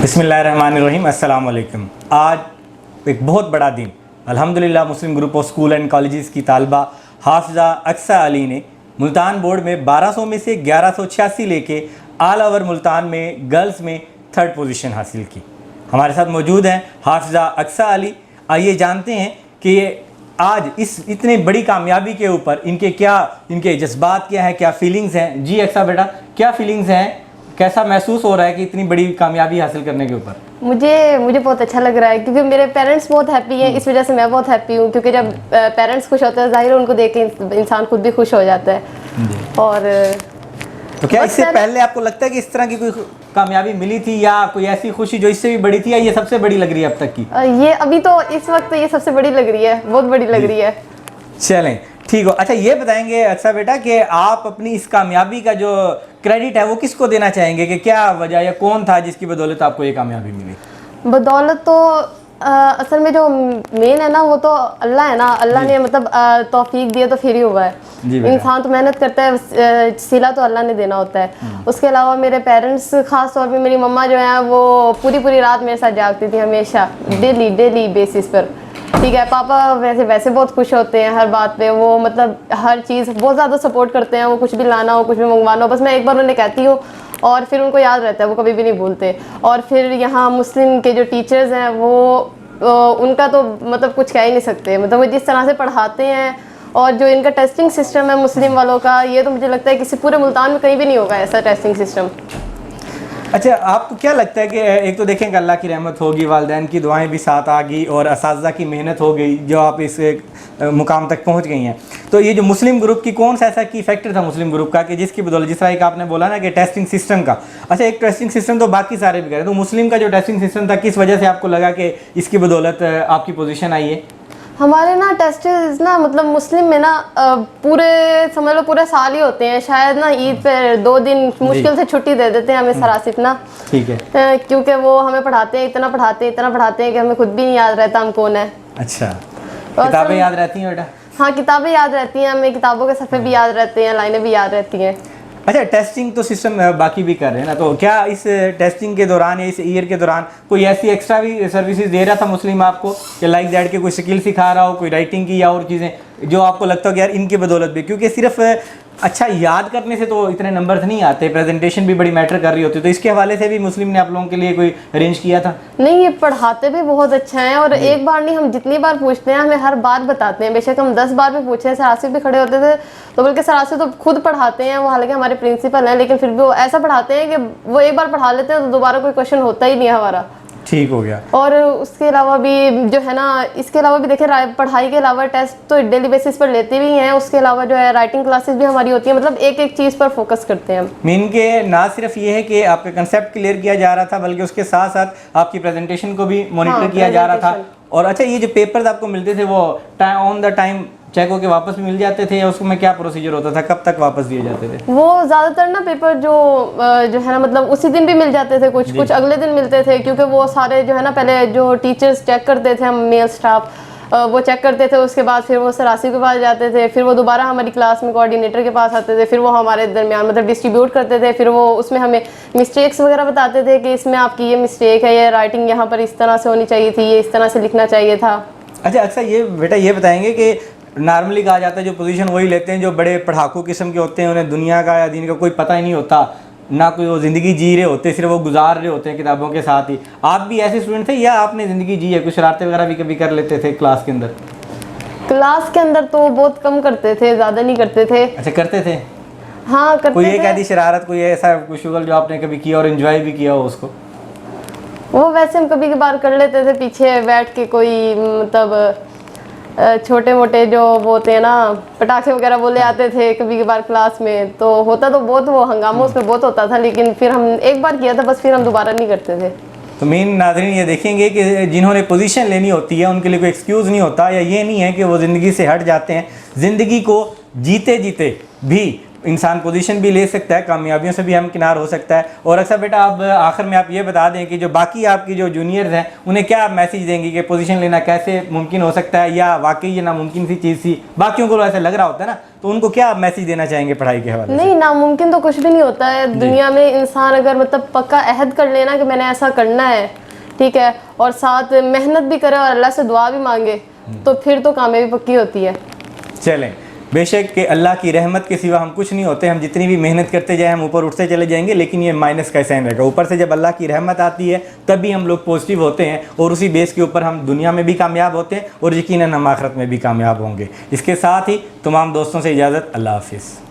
बिस्मिल्लाहिर्रहमानिर्रहीम, अस्सलाम वालेकुम। आज एक बहुत बड़ा दिन, अल्हम्दुलिल्लाह Muslim group of school and colleges की तालबा हाफिज़ा अक्सा अली ने मुल्तान बोर्ड में 1200 में से 1186 लेके ऑल ओवर मुल्तान में गर्ल्स में 3rd पोजीशन हासिल की। हमारे साथ मौजूद हैं हाफिज़ा अक्सा अली। आइए जानते हैं कि आज इस इतनी बड़ी कामयाबी के ऊपर इनके जज्बात क्या हैं, क्या फीलिंग्स हैं। जी अक्सा बेटा, क्या फीलिंग्स हैं, कैसा महसूस हो रहा है कि इतनी बड़ी कामयाबी हासिल करने के ऊपर? मुझे बहुत अच्छा लग रहा है क्योंकि मेरे पेरेंट्स बहुत हैप्पी हैं, इस वजह से मैं बहुत हैप्पी हूँ क्योंकि जब पेरेंट्स खुश होते हैं जाहिर है उनको देख के इंसान खुद भी खुश हो जाता है। और तो क्या इससे पहले आपको लगता है कि इस तरह की कोई कामयाबी मिली थी या कोई ऐसी खुशी जो इससे भी बड़ी थी, या ये सबसे बड़ी लग रही है अब तक की? ये अभी तो इस वक्त ये सबसे बड़ी लग रही है, बहुत बड़ी लग रही है। चलें, ठीक हो। अच्छा, ये बताएंगे अक्सा बेटा कि आप अपनी इस कामयाबी का जो क्रेडिट है वो किसको देना चाहेंगे, कि क्या वजह या कौन था जिसकी बदौलत आपको ये कामयाबी मिली? बदौलत तो असल में जो मेन है ना वो तो अल्लाह है ना। अल्लाह ने मतलब तौफीक दिया तो फिर ही हुआ है। इंसान तो मेहनत करता है, सिला तो अल्लाह ने देना होता है। उसके अलावा मेरे पेरेंट्स, ख़ास तौर पे मेरी मम्मा जो है वो पूरी रात मेरे साथ जागती थी हमेशा, डेली बेसिस पर। ठीक है, पापा वैसे बहुत खुश होते हैं हर बात पे, वो मतलब हर चीज़ बहुत ज़्यादा सपोर्ट करते हैं। वो कुछ भी लाना हो, कुछ भी मंगवाना हो, बस मैं एक बार उन्हें कहती हूँ और फिर उनको याद रहता है, वो कभी भी नहीं भूलते। और फिर यहाँ मुस्लिम के जो टीचर्स हैं वो उनका तो मतलब कुछ कह ही नहीं सकते। मतलब वो जिस तरह से पढ़ाते हैं और जो इनका टेस्टिंग सिस्टम है मुस्लिम वालों का, ये तो मुझे लगता है किसी पूरे मुल्तान में कहीं भी नहीं होगा ऐसा टेस्टिंग सिस्टम। अच्छा, आपको क्या लगता है कि एक तो देखें कि अल्लाह की रहमत होगी, वालिदैन की दुआएं भी साथ आ गई और असातिज़ा की मेहनत हो गई जो आप इस मुकाम तक पहुंच गई हैं, तो ये जो मुस्लिम ग्रुप की कौन सा ऐसा की फैक्टर था मुस्लिम ग्रुप का कि जिसकी बदौलत, जिस तरह एक आपने बोला ना कि टेस्टिंग सिस्टम का, अच्छा एक टेस्टिंग सिस्टम तो बाकी सारे भी करें, तो मुस्लिम का जो टेस्टिंग सिस्टम था किस वजह से आपको लगा कि इसकी बदौलत आपकी पोजीशन आई है? हमारे ना टेस्ट ना मतलब मुस्लिम में ना पूरे समझ लो पूरे साल ही होते हैं, शायद ना ईद पे 2 दिन मुश्किल से छुट्टी दे देते हैं हमें सरासिफ ना। ठीक है, क्योंकि वो हमें पढ़ाते हैं, इतना पढ़ाते हैं कि हमें खुद भी नहीं याद रहता हम कौन है। अच्छा, किताबें याद रहती हैं बेटा? हाँ, किताबें याद रहती हैं हमें, किताबों के सफ़े भी याद रहते हैं, लाइनें भी याद रहती हैं। अच्छा, टेस्टिंग तो सिस्टम बाकी भी कर रहे हैं ना, तो क्या इस टेस्टिंग के दौरान या इस ईयर के दौरान कोई ऐसी एक्स्ट्रा भी सर्विसेज दे रहा था मुस्लिम आपको कि लाइक दैट के कोई स्किल सिखा रहा हो, कोई राइटिंग की या और चीज़ें जो आपको लगता हो कि यार इनकी बदौलत भी, क्योंकि सिर्फ अच्छा याद करने से तो इतने नंबर्स नहीं आते, प्रेजेंटेशन भी बड़ी मैटर कर रही होती है, तो इसके हवाले से भी मुस्लिम ने आप लोगों के लिए कोई अरेंज किया था? नहीं, ये पढ़ाते भी बहुत अच्छा है और एक बार नहीं, हम जितनी बार पूछते हैं हमें हर बार बताते हैं। बेशक हम 10 बार भी पूछे, सरासिफ भी खड़े होते थे तो बल्कि सरासिफ तो खुद पढ़ाते हैं, वो हालांकि हमारे प्रिंसिपल हैं, लेकिन फिर भी वो ऐसा पढ़ाते हैं कि वो एक बार पढ़ा लेते हैं तो दोबारा कोई क्वेश्चन होता ही नहीं है हमारा। ठीक हो गया। और उसके अलावा भी जो है ना, इसके अलावा भी देखिए पढ़ाई के अलावा टेस्ट तो डेली बेसिस पर लेते भी हैं, उसके अलावा जो है राइटिंग क्लासेस भी हमारी होती है। मतलब एक चीज़ पर फोकस करते हैं हम। मीन के ना सिर्फ ये है कि आपका कंसेप्ट क्लियर किया जा रहा था, बल्कि उसके साथ साथ आपकी प्रेजेंटेशन को भी मॉनिटर किया जा रहा था। और अच्छा, ये जो पेपर्स आपको मिलते थे वो ऑन द टाइम चेक होके वापस मिल जाते थे या उसमें क्या प्रोसीजर होता था, कब तक वापस दिए जाते थे? वो ज़्यादातर ना पेपर जो है ना मतलब उसी दिन भी मिल जाते थे, कुछ अगले दिन मिलते थे, क्योंकि वो सारे जो है ना पहले जो टीचर्स चेक करते थे, हम मेल स्टाफ वो चेक करते थे, उसके बाद फिर वो सरासी के पास जाते थे, फिर वो दोबारा हमारी क्लास में कोऑर्डिनेटर के पास आते थे, फिर वो हमारे दरमियान मतलब डिस्ट्रीब्यूट करते थे, फिर वो उसमें हमें मिस्टेक्स वगैरह बताते थे कि इसमें आपकी ये मिस्टेक है, ये राइटिंग यहाँ पर इस तरह से होनी चाहिए थी, ये इस तरह से लिखना चाहिए था। अच्छा, अक्सर ये बेटा ये बताएंगे कि नॉर्मली कहा जाता है जो पोजीशन वही लेते हैं जो बड़े पढ़ाकू किस्म के होते हैं, उन्हें दुनिया का या दीन का कोई पता ही नहीं होता, ना कोई वो ज़िंदगी जी रहे होते, सिर्फ वो गुजार रहे होते हैं किताबों के साथ ही। आप भी ऐसे स्टूडेंट थे या आपने ज़िंदगी जी है, कुछ शरारतें वगैरह भी कभी कर लेते थे क्लास के अंदर? क्लास के अंदर तो बहुत कम करते थे, ज़्यादा नहीं करते थे। अच्छा, करते थे? हाँ, करते थे। कोई एक आधी शरारत, कोई ऐसा कुछ शुगल जो आपने कभी किया और एंजॉय भी किया हो उसको? वो वैसे हम कभी कभार कर लेते थे, पीछे बैठ के कोई मतलब छोटे मोटे जो वो होते हैं ना पटाखे वगैरह वो ले आते थे कभी कभार क्लास में, तो होता तो बहुत वो हंगामा उसमें बहुत होता था, लेकिन फिर हम एक बार किया था बस, फिर हम दोबारा नहीं करते थे। तो मेन नाज़रीन ये देखेंगे कि जिन्होंने पोजीशन लेनी होती है उनके लिए कोई एक्सक्यूज़ नहीं होता, या ये नहीं है कि वो ज़िंदगी से हट जाते हैं। ज़िंदगी को जीते जीते भी इंसान पोजीशन भी ले सकता है, कामयाबियों से भी हम किनार हो सकता है। और अक्सर बेटा अब आखिर में आप ये बता दें कि जो बाकी आपकी जो जूनियर्स हैं उन्हें क्या मैसेज देंगी कि पोजीशन लेना कैसे मुमकिन हो सकता है, या वाकई ये नामुमकिन सी चीज़ थी, बाकियों को ऐसा लग रहा होता है ना, तो उनको क्या मैसेज देना चाहेंगे पढ़ाई के हवाले से? नहीं, नामुमकिन तो कुछ भी नहीं होता है दुनिया में। इंसान अगर मतलब पक्का अहद कर लेना कि मैंने ऐसा करना है, ठीक है, और साथ मेहनत भी करे और अल्लाह से दुआ भी मांगे, तो फिर तो कामयाबी पक्की होती है। चलें, बेशक कि अल्लाह की रहमत के सिवा हम कुछ नहीं होते, हम जितनी भी मेहनत करते जाएं हम ऊपर उठते चले जाएंगे, लेकिन ये माइनस का साइन रहेगा। ऊपर से जब अल्लाह की रहमत आती है तभी हम लोग पॉजिटिव होते हैं, और उसी बेस के ऊपर हम दुनिया में भी कामयाब होते हैं और यकीनन हम आखिरत में भी कामयाब होंगे। इसके साथ ही तमाम दोस्तों से इजाज़त, अल्लाह हाफिज़।